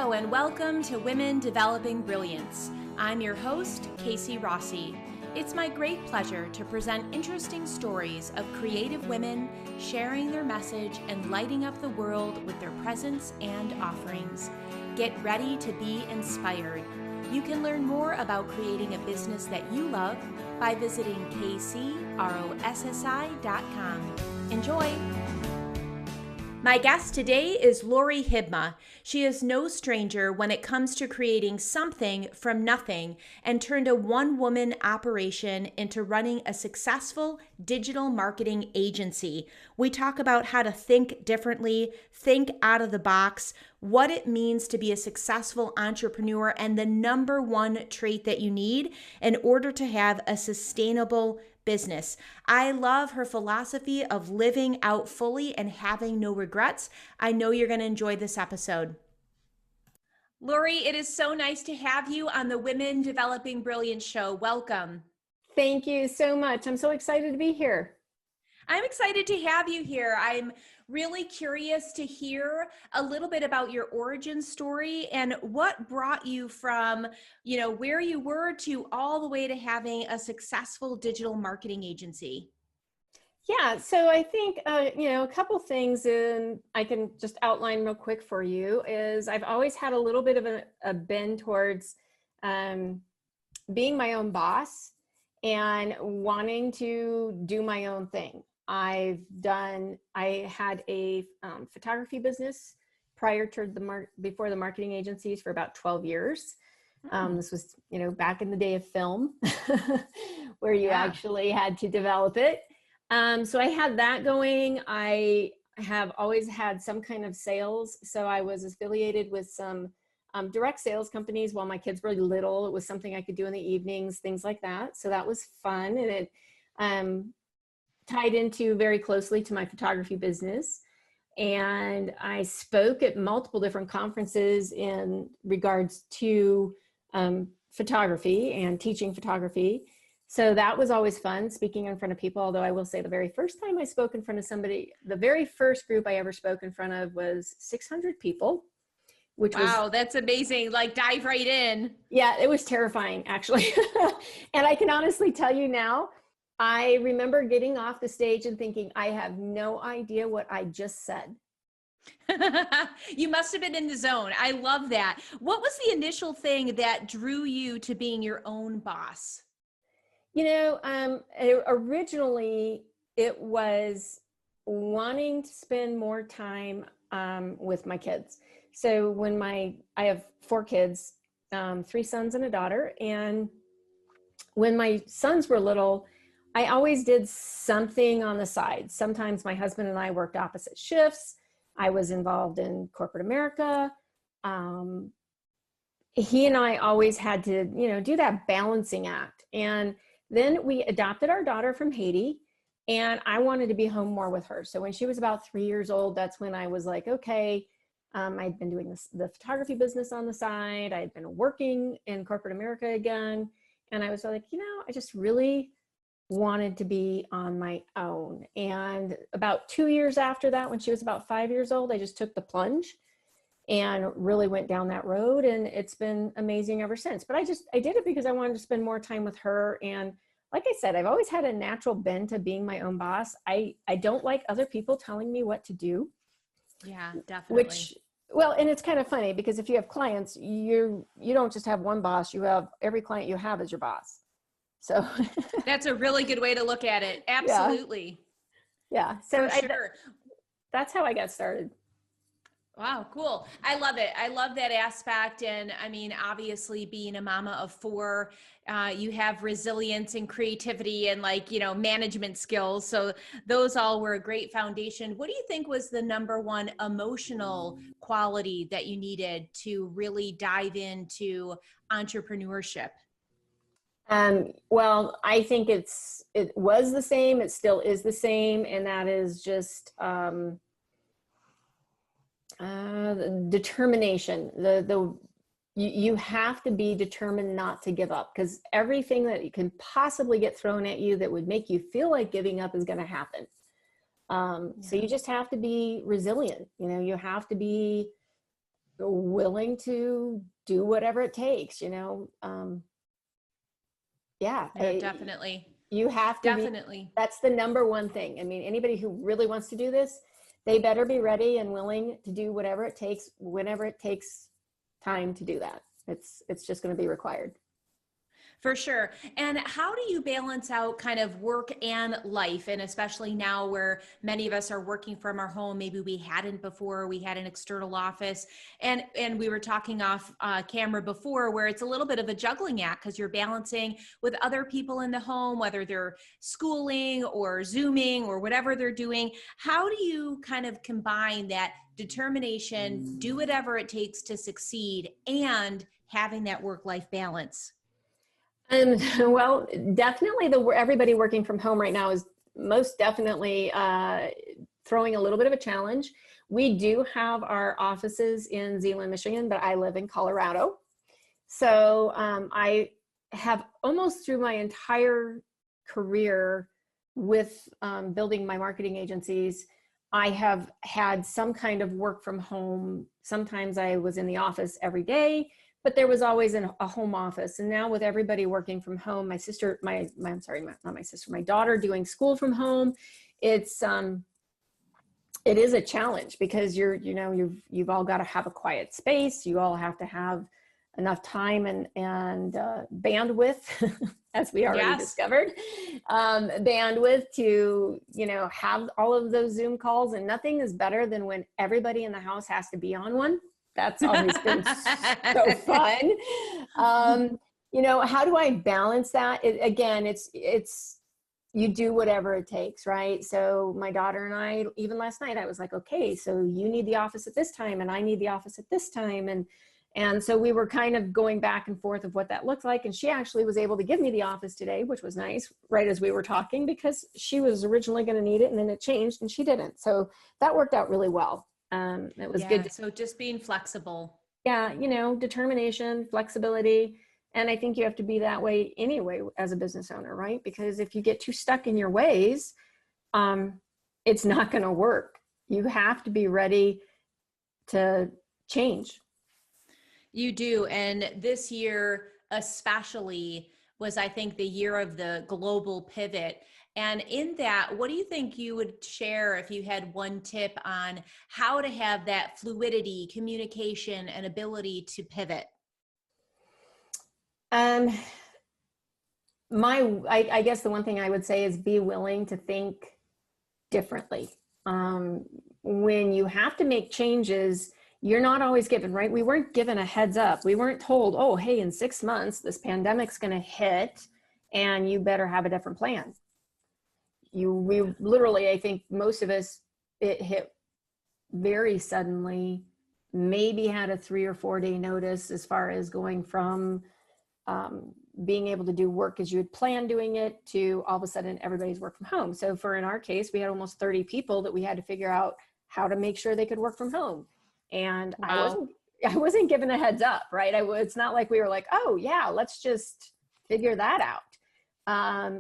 Hello and welcome to Women Developing Brilliance. I'm your host, Casey Rossi. It's my great pleasure to present interesting stories of creative women sharing their message and lighting up the world with their presence and offerings. Get ready to be inspired. You can learn more about creating a business that you love by visiting kcrossi.com. Enjoy! My guest today is Lori Hibma. She is no stranger when it comes to creating something from nothing and turned a one-woman operation into running a successful digital marketing agency. We talk about how to think differently, think out of the box, what it means to be a successful entrepreneur, and the number one trait that you need in order to have a sustainable business. I love her philosophy of living out fully and having no regrets. I know you're going to enjoy this episode. Lori, it is so nice to have you on the Women Developing Brilliance show. Welcome. Thank you so much. I'm so excited to be here. I'm excited to have you here. I'm really curious to hear a little bit about your origin story and what brought you from, where you were to all the way to having a successful digital marketing agency. Yeah, so I think, a couple things, and I can just outline real quick for you, is I've always had a little bit of a bend towards being my own boss and wanting to do my own thing. I had a photography business prior to before the marketing agencies for about 12 years. This was, back in the day of film where you actually had to develop it. So I had that going. I have always had some kind of sales. So I was affiliated with some direct sales companies while my kids were little. It was something I could do in the evenings, things like that. So that was fun. And it tied into very closely to my photography business. And I spoke at multiple different conferences in regards to photography and teaching photography. So that was always fun, speaking in front of people, although I will say the very first time I spoke in front of somebody, the very first group I ever spoke in front of was 600 people, which wow, that's amazing. Like, dive right in. Yeah, it was terrifying, actually. And I can honestly tell you now, I remember getting off the stage and thinking, I have no idea what I just said. You must have been in the zone. I love that. What was the initial thing that drew you to being your own boss? Originally it was wanting to spend more time with my kids. So I have 4 kids, 3 sons and a daughter. And when my sons were little, I always did something on the side. Sometimes my husband and I worked opposite shifts. I was involved in corporate America. He and I always had to, do that balancing act. And then we adopted our daughter from Haiti, and I wanted to be home more with her. So when she was about 3 years old, that's when I was like, okay, I'd been doing the photography business on the side. I'd been working in corporate America again. And I was like, I just really wanted to be on my own. And about 2 years after that, when she was about 5 years old, I just took the plunge and really went down that road. And it's been amazing ever since. But I did it because I wanted to spend more time with her. And like I said, I've always had a natural bend to being my own boss. I don't like other people telling me what to do. Yeah, definitely. And it's kind of funny because if you have clients, you don't just have one boss, you have every client you have as your boss. So that's a really good way to look at it. Absolutely. Yeah. So sure. That's how I got started. Wow, cool. I love it. I love that aspect. And I mean, obviously being a mama of 4, you have resilience and creativity and management skills. So those all were a great foundation. What do you think was the number one emotional quality that you needed to really dive into entrepreneurship? Well, I think it was the same. It still is the same. And that is just, determination. You have to be determined not to give up, because everything that you can possibly get thrown at you that would make you feel like giving up is going to happen. So you just have to be resilient. You have to be willing to do whatever it takes, you know. Yeah, Yeah, definitely. you have to be, Definitely. that's the number one thing. I mean, anybody who really wants to do this, they better be ready and willing to do whatever it takes, whenever it takes time to do that. It's just going to be required. For sure. And how do you balance out kind of work and life? And especially now where many of us are working from our home, maybe we hadn't before, we had an external office. And we were talking off camera before where it's a little bit of a juggling act because you're balancing with other people in the home, whether they're schooling or Zooming or whatever they're doing. How do you kind of combine that determination, do whatever it takes to succeed, and having that work-life balance? Well, definitely everybody working from home right now is most definitely throwing a little bit of a challenge. We do have our offices in Zeeland, Michigan, but I live in Colorado. So I have almost through my entire career with building my marketing agencies, I have had some kind of work from home. Sometimes I was in the office every day, but there was always a home office. And now with everybody working from home, my sister, I'm sorry, not my sister, my daughter doing school from home, it is a challenge because you've all got to have a quiet space. You all have to have enough time and bandwidth, as we already discovered, bandwidth to, have all of those Zoom calls. And nothing is better than when everybody in the house has to be on one. That's always been so fun. How do I balance that? Again, it's you do whatever it takes, right? So my daughter and I, even last night, I was like, okay, so you need the office at this time and I need the office at this time. And so we were kind of going back and forth of what that looked like. And she actually was able to give me the office today, which was nice, right as we were talking, because she was originally going to need it and then it changed and she didn't. So that worked out really well. It was good. So just being flexible. Yeah, determination, flexibility. And I think you have to be that way anyway as a business owner, right? Because if you get too stuck in your ways, it's not going to work. You have to be ready to change. You do. And this year, especially, was, I think, the year of the global pivot. And in that, what do you think you would share if you had one tip on how to have that fluidity, communication, and ability to pivot? I guess the one thing I would say is be willing to think differently. When you have to make changes, you're not always given, right? We weren't given a heads up. We weren't told, oh, hey, in 6 months, this pandemic's going to hit and you better have a different plan. We literally, I think most of us, it hit very suddenly, maybe had a 3 or 4 day notice as far as going from being able to do work as you had planned doing it to all of a sudden everybody's work from home. So in our case, we had almost 30 people that we had to figure out how to make sure they could work from home. And Wow. I wasn't given a heads up, right? It's not like we were like, oh yeah, let's just figure that out.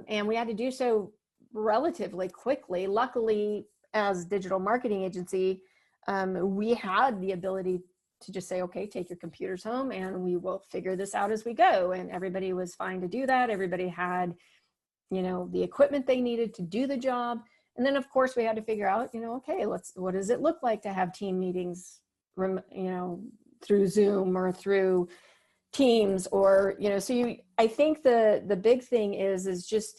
And we had to do so relatively quickly. Luckily, as digital marketing agency, we had the ability to just say, okay, take your computers home and we will figure this out as we go. And everybody was fine to do that. Everybody had, the equipment they needed to do the job. And then of course we had to figure out, okay, what does it look like to have team meetings, through Zoom or through Teams or, I think the big thing is just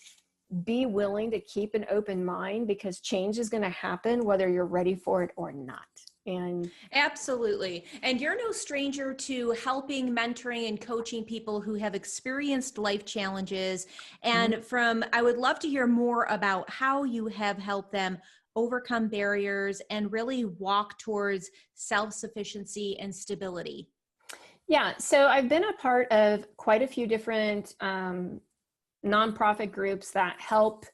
be willing to keep an open mind because change is going to happen whether you're ready for it or not. And Absolutely. And you're no stranger to helping, mentoring, and coaching people who have experienced life challenges. And I would love to hear more about how you have helped them overcome barriers and really walk towards self-sufficiency and stability. Yeah, so I've been a part of quite a few different nonprofit groups that help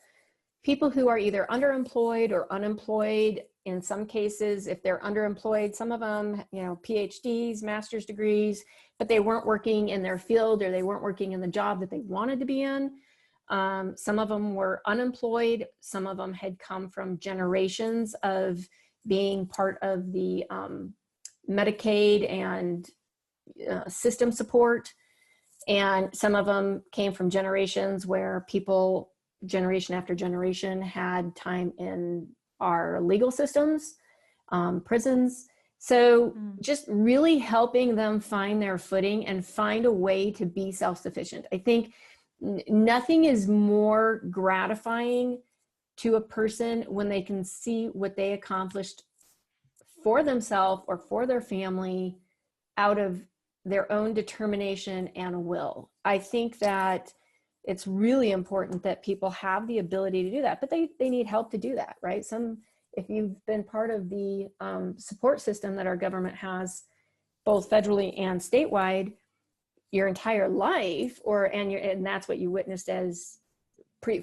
people who are either underemployed or unemployed. In some cases, if they're underemployed, some of them, PhDs, master's degrees, but they weren't working in their field or they weren't working in the job that they wanted to be in. Some of them were unemployed. Some of them had come from generations of being part of the Medicaid and system support. And some of them came from generations where people, generation after generation, had time in our legal systems, prisons. So just really helping them find their footing and find a way to be self-sufficient. I think nothing is more gratifying to a person when they can see what they accomplished for themselves or for their family out of their own determination and will. I think that it's really important that people have the ability to do that, but they need help to do that, right? If you've been part of the support system that our government has, both federally and statewide, your entire life, and that's what you witnessed as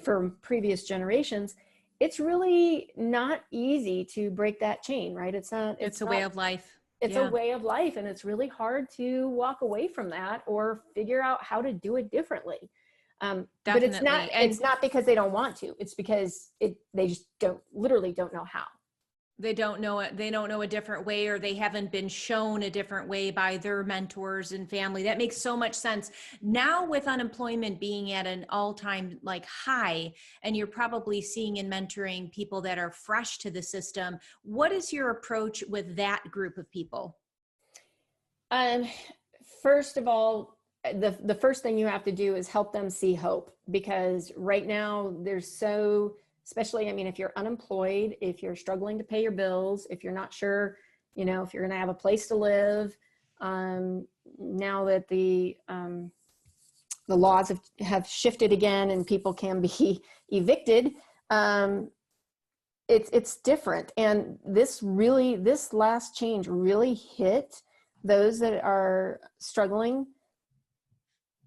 from previous generations, it's really not easy to break that chain, right? It's a way of life. It's a way of life, and it's really hard to walk away from that or figure out how to do it differently. But it's not because they don't want to. It's because they just literally don't know how. They don't know it. They don't know a different way, or they haven't been shown a different way by their mentors and family. That makes so much sense. Now with unemployment being at an all-time high, and you're probably seeing and mentoring people that are fresh to the system, what is your approach with that group of people? First of all, the first thing you have to do is help them see hope, because right now especially, if you're unemployed, if you're struggling to pay your bills, if you're not sure, if you're going to have a place to live, now that the laws have shifted again and people can be evicted, it's different. And this last change really hit those that are struggling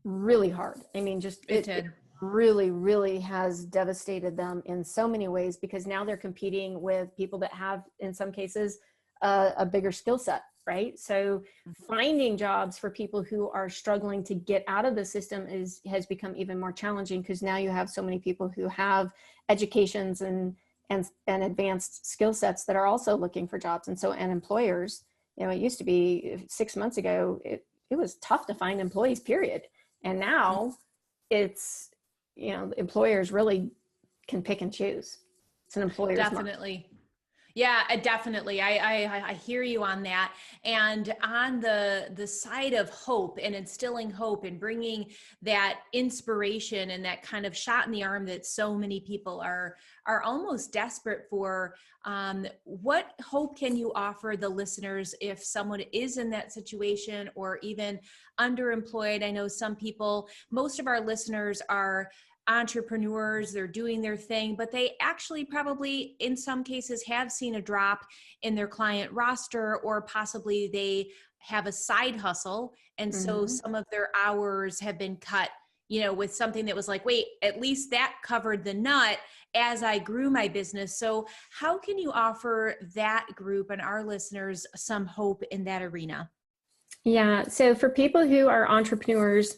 really hard. It did. Really, really has devastated them in so many ways, because now they're competing with people that have, in some cases, a bigger skill set, right? So finding jobs for people who are struggling to get out of the system has become even more challenging, because now you have so many people who have educations and advanced skill sets that are also looking for jobs. And employers, it used to be 6 months ago, it was tough to find employees, period. And now it's, employers really can pick and choose. It's an employer's definitely market. Yeah, definitely. I hear you on that. And on the side of hope and instilling hope and bringing that inspiration and that kind of shot in the arm that so many people are almost desperate for, what hope can you offer the listeners if someone is in that situation or even underemployed? I know most of our listeners are entrepreneurs, they're doing their thing, but they actually probably in some cases have seen a drop in their client roster, or possibly they have a side hustle. And so some of their hours have been cut, with something that was wait, at least that covered the nut as I grew my business. So how can you offer that group and our listeners some hope in that arena? Yeah. So for people who are entrepreneurs,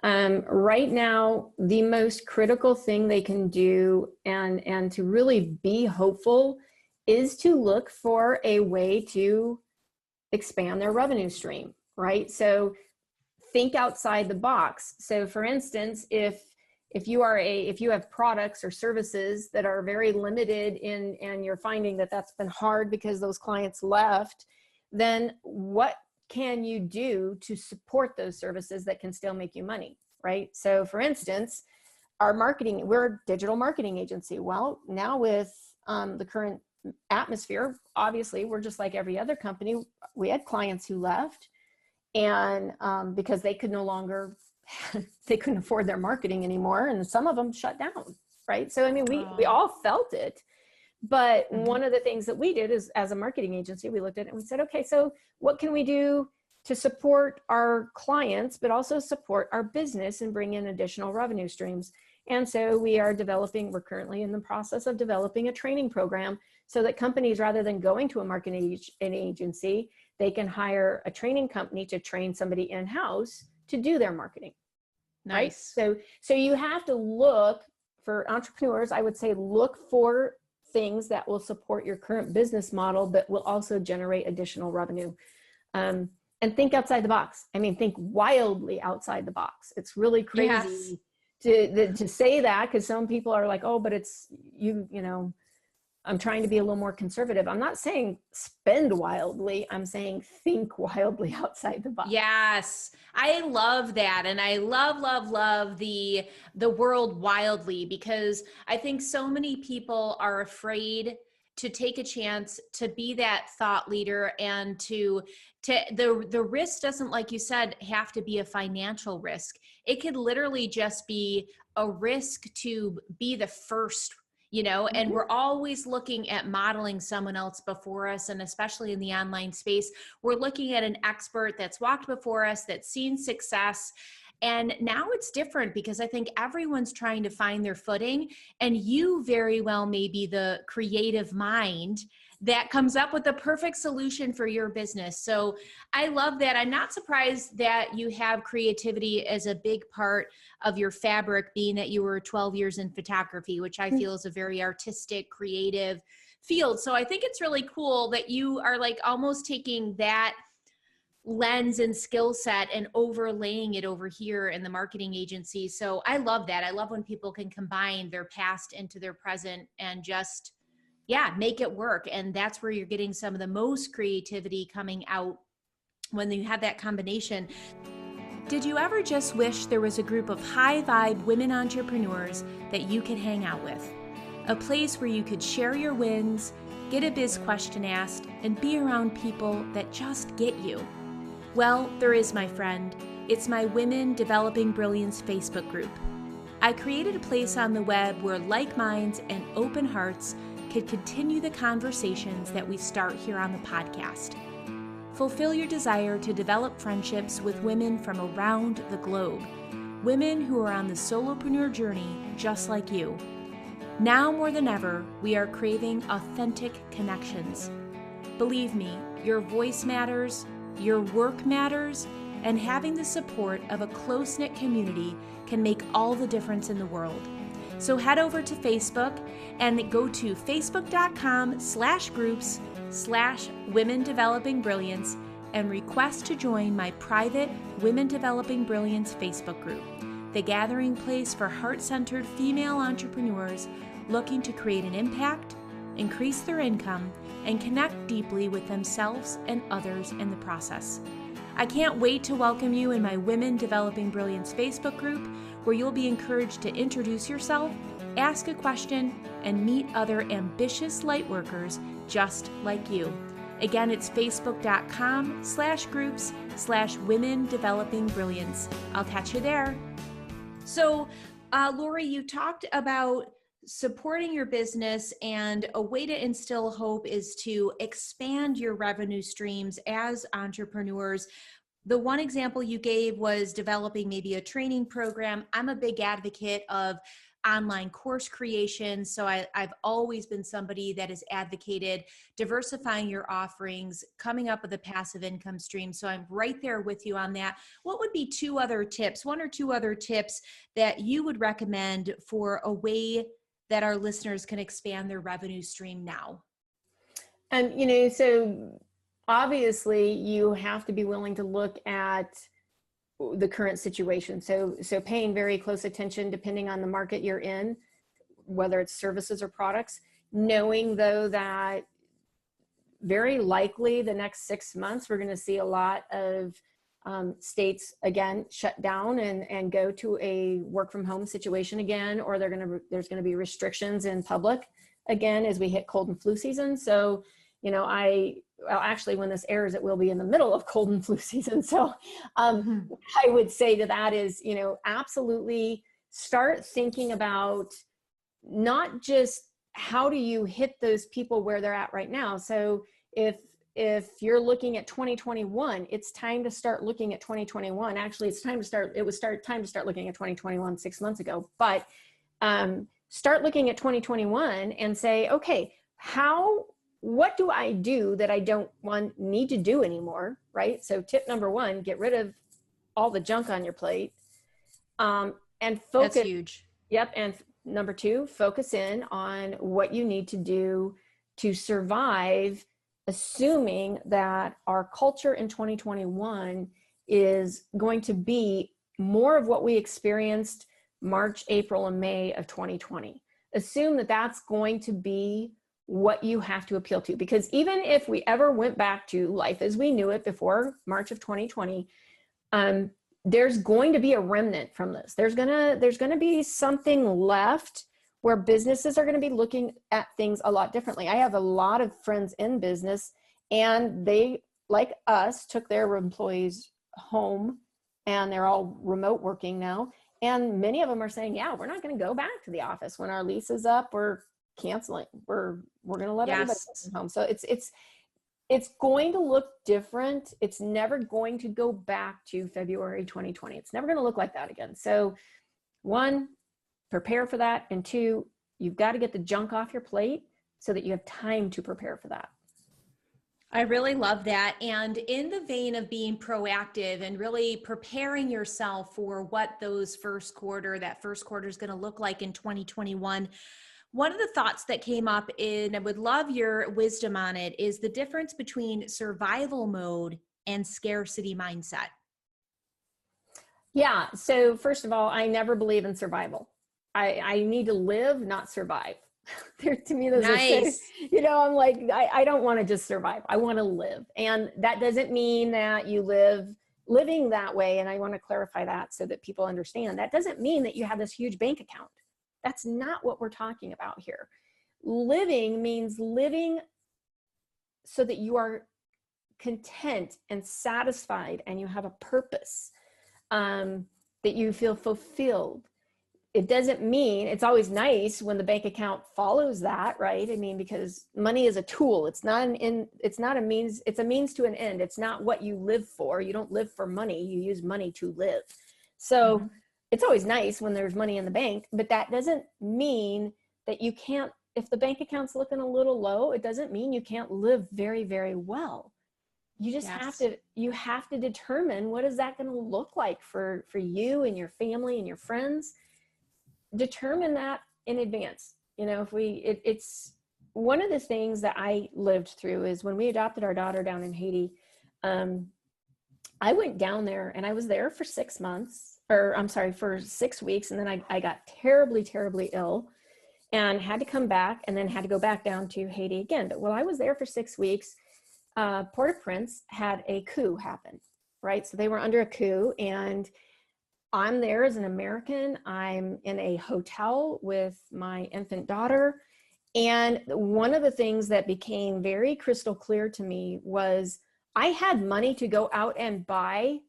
right now, the most critical thing they can do and to really be hopeful is to look for a way to expand their revenue stream, right? So think outside the box. So for instance, if you have products or services that are very limited and you're finding that that's been hard because those clients left, then what can you do to support those services that can still make you money, right? So for instance, we're a digital marketing agency. Well, now with the current atmosphere, obviously we're just like every other company. We had clients who left and because they could no longer, they couldn't afford their marketing anymore. And some of them shut down, right? So, we all felt it. But one of the things that we did is, as a marketing agency, we looked at it and we said, okay, so what can we do to support our clients, but also support our business and bring in additional revenue streams? And so we're currently in the process of developing a training program so that companies, rather than going to a marketing agency, they can hire a training company to train somebody in-house to do their marketing. Nice. Right? So you have to look for entrepreneurs. I would say look for things that will support your current business model, but will also generate additional revenue. And think outside the box. I mean, think wildly outside the box. It's really Yes. crazy to say that, because some people are like, oh, but it's you know, I'm trying to be a little more conservative. I'm not saying spend wildly. I'm saying think wildly outside the box. Yes, I love that. And I love the world wildly, because I think so many people are afraid to take a chance to be that thought leader, and to the risk doesn't, like you said, have to be a financial risk. It could literally just be a risk to be the first, and we're always looking at modeling someone else before us. And especially in the online space, we're looking at an expert that's walked before us, that's seen success. And now it's different, because I think everyone's trying to find their footing, and you very well may be the creative mind that comes up with the perfect solution for your business. So I love that. I'm not surprised that you have creativity as a big part of your fabric, being that you were 12 years in photography, which I feel is a very artistic, creative field. So I think it's really cool that you are like almost taking that lens and skill set and overlaying it over here in the marketing agency. So I love that. I love when people can combine their past into their present and just, yeah, make it work. And that's where you're getting some of the most creativity coming out, when you have that combination. Did you ever just wish there was a group of high vibe women entrepreneurs that you could hang out with? A place where you could share your wins, get a biz question asked, and be around people that just get you? Well, there is, my friend. It's my Women Developing Brilliance Facebook group. I created a place on the web where like minds and open hearts could continue the conversations that we start here on the podcast. Fulfill your desire to develop friendships with women from around the globe, women who are on the solopreneur journey just like you. Now more than ever, we are craving authentic connections. Believe me, your voice matters, your work matters, and having the support of a close-knit community can make all the difference in the world. So head over to Facebook and go to facebook.com/groups/Women Developing Brilliance and request to join my private Women Developing Brilliance Facebook group, the gathering place for heart-centered female entrepreneurs looking to create an impact, increase their income, and connect deeply with themselves and others in the process. I can't wait to welcome you in my Women Developing Brilliance Facebook group, where you'll be encouraged to introduce yourself, ask a question, and meet other ambitious lightworkers just like you. Again, it's facebook.com/groups/Women Developing Brilliance. I'll catch you there. So, Lori, you talked about supporting your business, and a way to instill hope is to expand your revenue streams as entrepreneurs. The one example you gave was developing maybe a training program. I'm a big advocate of online course creation. So I've always been somebody that has advocated diversifying your offerings, coming up with a passive income stream. So I'm right there with you on that. What would be one or two other tips that you would recommend for a way that our listeners can expand their revenue stream now? So obviously you have to be willing to look at the current situation. So paying very close attention depending on the market you're in, whether it's services or products, knowing though that very likely the next 6 months, we're going to see a lot of states again shut down and go to a work from home situation again, or there's going to be restrictions in public again as we hit cold and flu season. So, actually when this airs, it will be in the middle of cold and flu season. So I would say to that is, absolutely start thinking about not just how do you hit those people where they're at right now. So if you're looking at 2021, it's time to start looking at 2021. Actually, it was time to start looking at 2021 6 months ago, but start looking at 2021 and say, okay, what do I do that I don't need to do anymore, right? So tip number one, get rid of all the junk on your plate, and focus. That's huge. Yep. And number two, focus in on what you need to do to survive assuming that our culture in 2021 is going to be more of what we experienced March, April, and May of 2020. Assume that that's going to be what you have to appeal to, because even if we ever went back to life as we knew it before March of 2020, there's going to be a remnant from this. There's gonna be something left where businesses are going to be looking at things a lot differently. I have a lot of friends in business, and they, like us, took their employees home, and they're all remote working now. And many of them are saying, yeah, we're not going to go back to the office when our lease is up. We're canceling. We're going to let everybody come home. So it's going to look different. It's never going to go back to February 2020. It's never going to look like that again. So one, prepare for that. And two, you've got to get the junk off your plate so that you have time to prepare for that. I really love that. And in the vein of being proactive and really preparing yourself for what that first quarter is going to look like in 2021, one of the thoughts that came up and I would love your wisdom on it is the difference between survival mode and scarcity mindset. Yeah. So first of all, I never believe in survival. I need to live, not survive. To me, those nice. are, I'm like, I don't want to just survive. I want to live. And that doesn't mean that you living that way. And I want to clarify that so that people understand. That doesn't mean that you have this huge bank account. That's not what we're talking about here. Living means living so that you are content and satisfied and you have a purpose, that you feel fulfilled. It doesn't mean, it's always nice when the bank account follows that, right? I mean, because money is a tool. It's not a means, it's a means to an end. It's not what you live for. You don't live for money. You use money to live. So it's always nice when there's money in the bank, but that doesn't mean that you can't, if the bank account's looking a little low, it doesn't mean you can't live very, very well. You just have to determine, what is that going to look like for you and your family and your friends. Determine that in advance. It's one of the things that I lived through is when we adopted our daughter down in Haiti. I went down there and I was there for 6 months, for 6 weeks. And then I got terribly, terribly ill and had to come back and then had to go back down to Haiti again. But while I was there for 6 weeks, Port-au-Prince had a coup happen, right? So they were under a coup, and I'm there as an American. I'm in a hotel with my infant daughter. And one of the things that became very crystal clear to me was I had money to go out and buy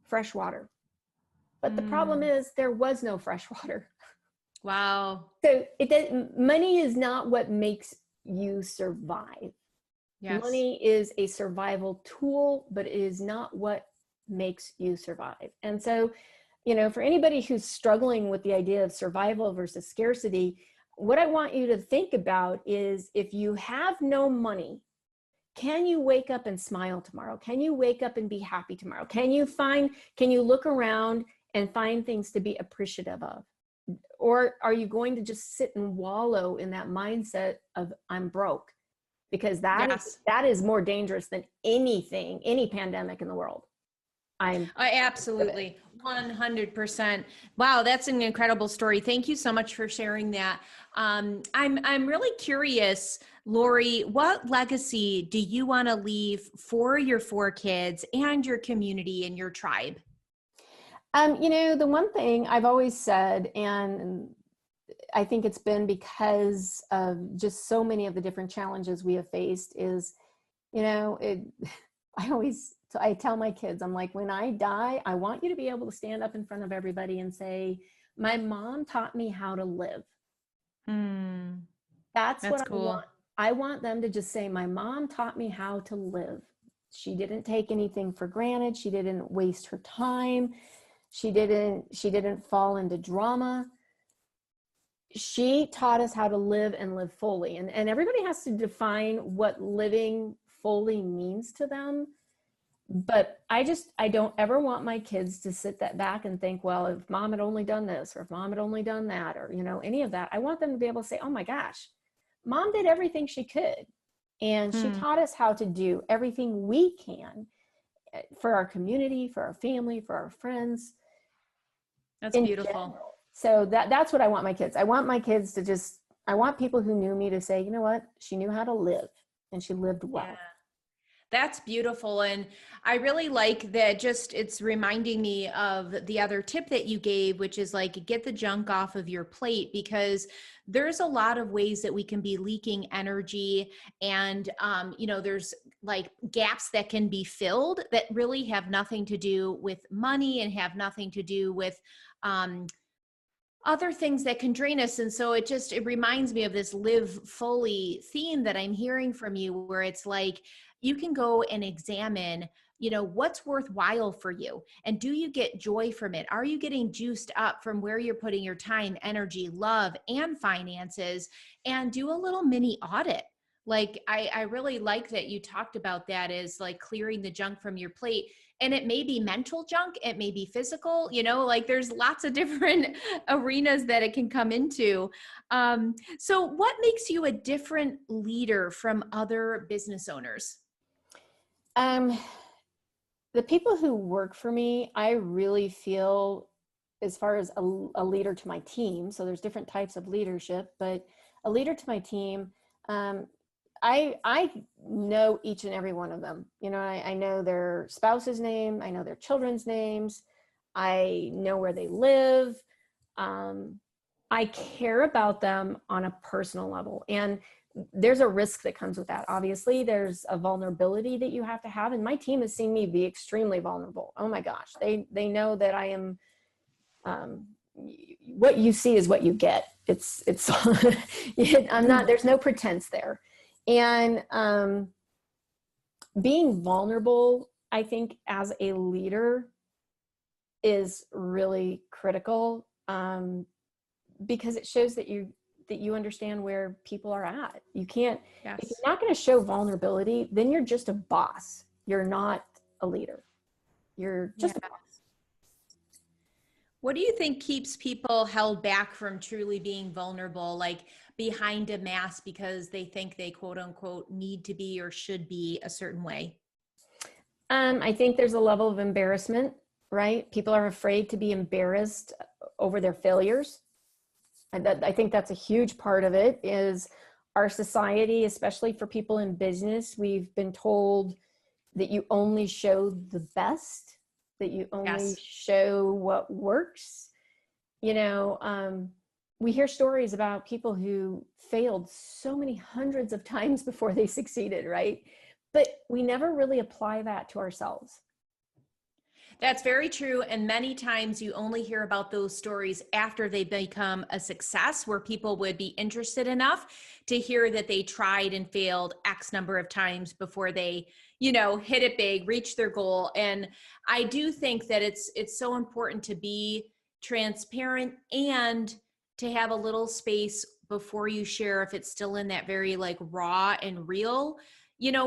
fresh water. But the problem is there was no fresh water. Wow. So money is not what makes you survive. Yes. Money is a survival tool, but it is not what makes you survive. And so, for anybody who's struggling with the idea of survival versus scarcity, what I want you to think about is, if you have no money, can you wake up and smile tomorrow? Can you wake up and be happy tomorrow? Can you look around and find things to be appreciative of? Or are you going to just sit and wallow in that mindset of I'm broke? Because that is more dangerous than any pandemic in the world. Absolutely. 100%. Wow. That's an incredible story. Thank you so much for sharing that. I'm really curious, Lori, what legacy do you want to leave for your 4 kids and your community and your tribe? The one thing I've always said, and I think it's been because of just so many of the different challenges we have faced, is, I tell my kids, I'm like, when I die, I want you to be able to stand up in front of everybody and say, my mom taught me how to live. That's what cool. I want. I want them to just say, my mom taught me how to live. She didn't take anything for granted. She didn't waste her time. She didn't fall into drama. She taught us how to live and live fully. And everybody has to define what living fully means to them. But I don't ever want my kids to sit that back and think, well, if mom had only done this, or if mom had only done that, or, any of that. I want them to be able to say, oh my gosh, mom did everything she could. And she taught us how to do everything we can for our community, for our family, for our friends. That's beautiful. General. So that's what I want my kids. I want my kids to I want people who knew me to say, you know what, she knew how to live and she lived well. Yeah. That's beautiful. And I really like that. It's reminding me of the other tip that you gave, which is like, get the junk off of your plate, because there's a lot of ways that we can be leaking energy. And, there's like gaps that can be filled that really have nothing to do with money and have nothing to do with, other things that can drain us. And so it reminds me of this live fully theme that I'm hearing from you, where it's like, you can go and examine, what's worthwhile for you. And do you get joy from it? Are you getting juiced up from where you're putting your time, energy, love, and finances? And do a little mini audit. Like, I really like that you talked about that, is like clearing the junk from your plate. And it may be mental junk, it may be physical, like there's lots of different arenas that it can come into. So what makes you a different leader from other business owners? The people who work for me, I really feel, as far as a leader to my team, so there's different types of leadership, but a leader to my team, I know each and every one of them. I know their spouse's name. I know their children's names. I know where they live. I care about them on a personal level. And there's a risk that comes with that. Obviously, there's a vulnerability that you have to have. And my team has seen me be extremely vulnerable. Oh my gosh. They know that I am, what you see is what you get. It's I'm not, there's no pretense there. And being vulnerable, I think, as a leader is really critical, because it shows that you understand where people are at. You can't, Yes. If you're not going to show vulnerability, then you're just a boss. You're not a leader. You're just a boss. What do you think keeps people held back from truly being vulnerable, like behind a mask, because they think they quote unquote need to be or should be a certain way? I think there's a level of embarrassment, right? People are afraid to be embarrassed over their failures. And I think that's a huge part of it. Is our society, especially for people in business, we've been told that you only show the best, that you only show what works. We hear stories about people who failed so many hundreds of times before they succeeded, right? But we never really apply that to ourselves. That's very true. And many times you only hear about those stories after they become a success, where people would be interested enough to hear that they tried and failed X number of times before they, hit it big, reach their goal. And I do think that it's so important to be transparent and to have a little space before you share, if it's still in that very like raw and real,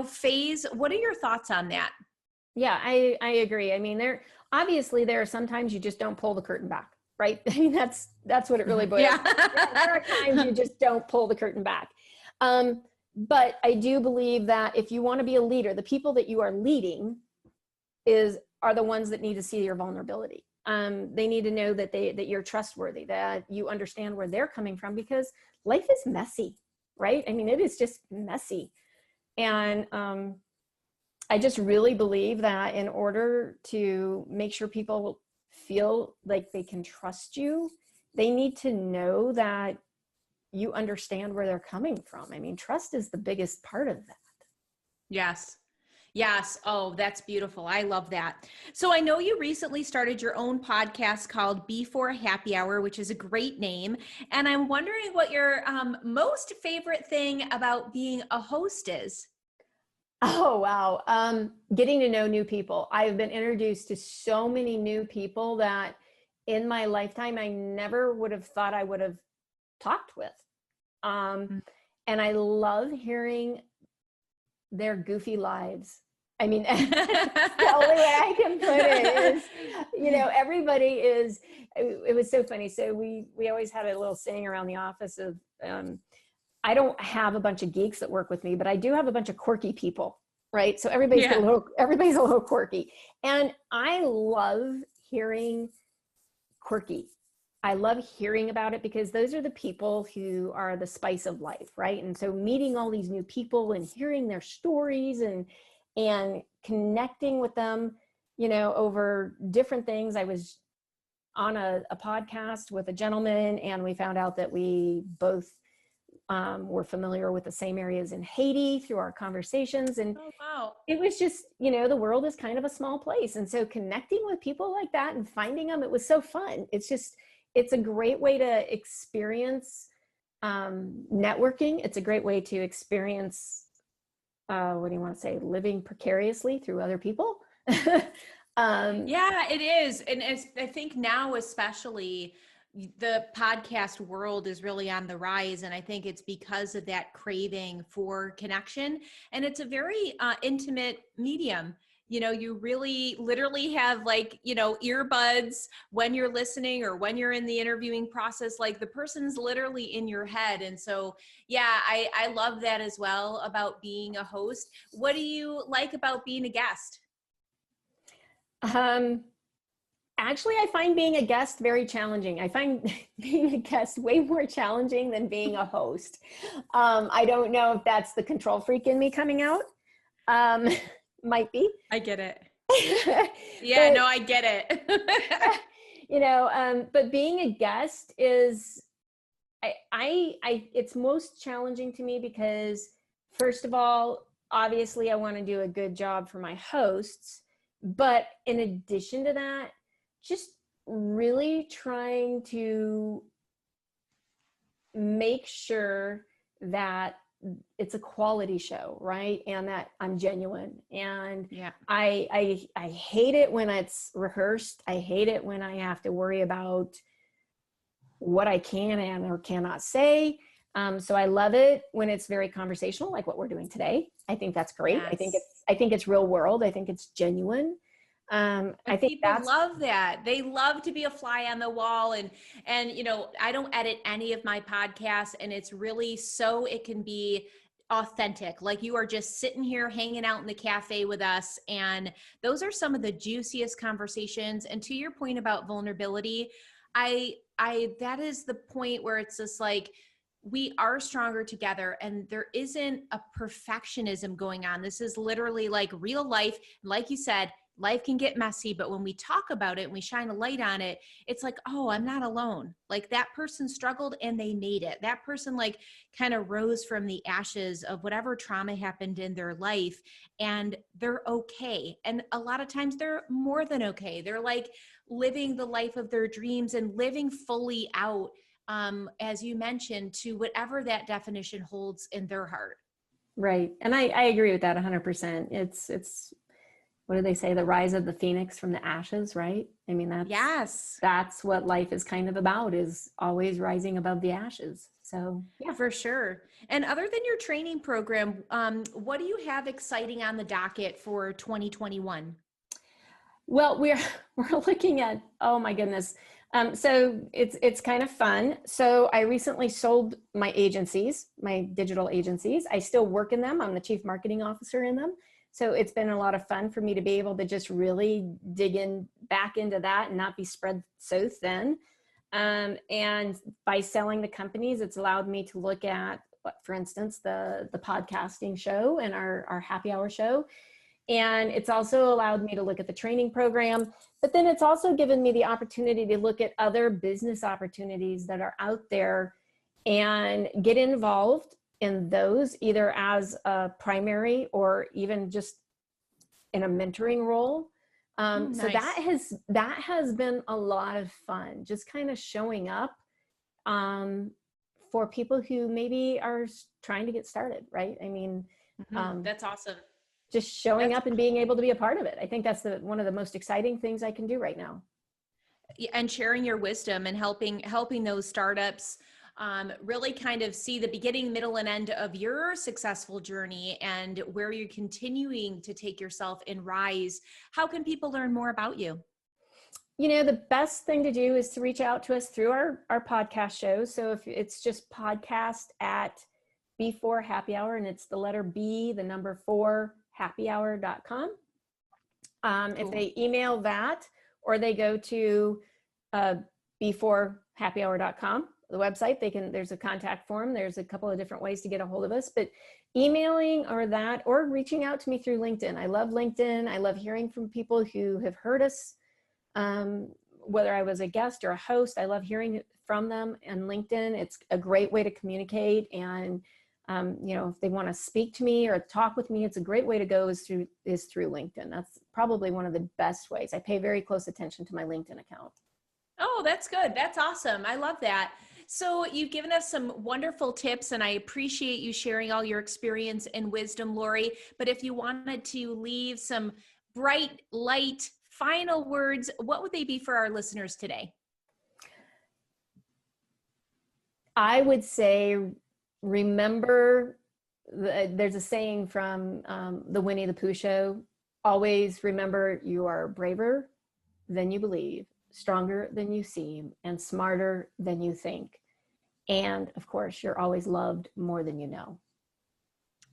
phase. What are your thoughts on that? Yeah, I agree. I mean, there are sometimes you just don't pull the curtain back, right? I mean, that's what it really boils down to. There are times you just don't pull the curtain back. But I do believe that if you want to be a leader, the people that you are leading are the ones that need to see your vulnerability. They need to know that you're trustworthy, that you understand where they're coming from, because life is messy, right? I mean, it is just messy. And I just really believe that in order to make sure people feel like they can trust you, they need to know that you understand where they're coming from. I mean, trust is the biggest part of that. Yes. Yes. Oh, that's beautiful. I love that. So I know you recently started your own podcast called Before Happy Hour, which is a great name. And I'm wondering what your most favorite thing about being a host is. Oh, wow. Getting to know new people. I've been introduced to so many new people that in my lifetime, I never would have thought I would have talked with. And I love hearing their goofy lives. I mean, the only way I can put it is, everybody is, it was so funny. So we always had a little saying around the office of, I don't have a bunch of geeks that work with me, but I do have a bunch of quirky people, right? So everybody's a little quirky. And I love hearing quirky. I love hearing about it because those are the people who are the spice of life, right? And so meeting all these new people and hearing their stories and connecting with them, you know, over different things. I was on a podcast with a gentleman, and we found out that we both were familiar with the same areas in Haiti through our conversations. And oh, wow. It was just, you know, the world is kind of a small place. And so connecting with people like that and finding them, it was so fun. It's a great way to experience networking. It's a great way to experience, what do you want to say, living precariously through other people. Yeah, it is. And I think now, especially, the podcast world is really on the rise. And I think it's because of that craving for connection. And it's a very intimate medium. You know, you really literally have, like, you know, earbuds when you're listening or when you're in the interviewing process, like the person's literally in your head. And so, yeah, I love that as well about being a host. What do you like about being a guest? Actually, I find being a guest very challenging. I find being a guest way more challenging than being a host. I don't know if that's the control freak in me coming out. Might be. I get it. Yeah, no, I get it. You know, but being a guest is, it's most challenging to me because, first of all, obviously I want to do a good job for my hosts. But in addition to that, just really trying to make sure that it's a quality show, right? And that I'm genuine. And yeah, I hate it when it's rehearsed. I hate it when I have to worry about what I can and or cannot say. So I love it when it's very conversational, like what we're doing today. I think that's great. yes. I think it's real world. I think it's genuine. I think people love that. They love to be a fly on the wall. And, you know, I don't edit any of my podcasts, and it's really so it can be authentic. Like you are just sitting here hanging out in the cafe with us. And those are some of the juiciest conversations. And to your point about vulnerability, that is the point where it's just like, we are stronger together, and there isn't a perfectionism going on. This is literally like real life. Like you said, life can get messy, but when we talk about it and we shine a light on it, it's like, oh, I'm not alone. Like that person struggled and they made it. That person like kind of rose from the ashes of whatever trauma happened in their life, and they're okay. And a lot of times they're more than okay. They're like living the life of their dreams and living fully out, as you mentioned, to whatever that definition holds in their heart. Right. And I agree with that 100%. It's what do they say? The rise of the phoenix from the ashes, right? I mean, that's what life is kind of about, is always rising above the ashes. So yeah, for sure. And other than your training program, what do you have exciting on the docket for 2021? Well, we're looking at, oh my goodness. So it's kind of fun. So I recently sold my agencies, my digital agencies. I still work in them. I'm the chief marketing officer in them. So it's been a lot of fun for me to be able to just really dig in back into that and not be spread so thin. And by selling the companies, it's allowed me to look at, for instance, the podcasting show and our happy hour show. And it's also allowed me to look at the training program, but then it's also given me the opportunity to look at other business opportunities that are out there and get involved in those, either as a primary or even just in a mentoring role. Nice. So that has been a lot of fun, just kind of showing up for people who maybe are trying to get started, right? I mean, that's awesome. Just showing up and being able to be a part of it. I think that's one of the most exciting things I can do right now. And sharing your wisdom and helping those startups really kind of see the beginning, middle, and end of your successful journey and where you're continuing to take yourself and rise. How can people learn more about you? You know, the best thing to do is to reach out to us through our podcast shows. So if it's just podcast at before happy hour, and it's the letter B, the number 4, happyhour.com. Cool. If they email that, or they go to beforehappyhour.com, the website, there's a contact form. There's a couple of different ways to get a hold of us, but emailing or reaching out to me through LinkedIn. I love LinkedIn. I love hearing from people who have heard us, whether I was a guest or a host. I love hearing from them on LinkedIn. It's a great way to communicate. And, if they want to speak to me or talk with me, it's a great way to go is through LinkedIn. That's probably one of the best ways. I pay very close attention to my LinkedIn account. Oh, that's good. That's awesome. I love that. So you've given us some wonderful tips, and I appreciate you sharing all your experience and wisdom, Lori. But if you wanted to leave some bright, light, final words, what would they be for our listeners today? I would say, remember, there's a saying from the Winnie the Pooh show, always remember you are braver than you believe, stronger than you seem, and smarter than you think. And of course, you're always loved more than you know.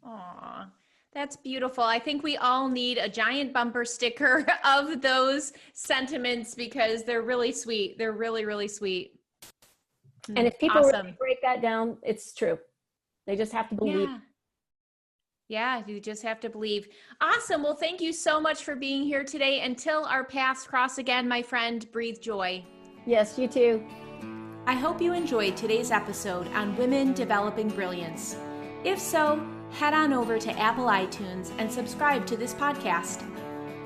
Aw, that's beautiful. I think we all need a giant bumper sticker of those sentiments because they're really sweet. They're really, really sweet. And if people awesome. really break that down, it's true. They just have to believe. Yeah, you just have to believe. Awesome. Well, thank you so much for being here today. Until our paths cross again, my friend, breathe joy. Yes, you too. I hope you enjoyed today's episode on women developing brilliance. If so, head on over to Apple iTunes and subscribe to this podcast.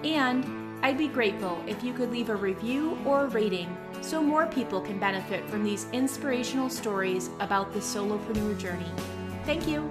And I'd be grateful if you could leave a review or a rating so more people can benefit from these inspirational stories about the solopreneur journey. Thank you.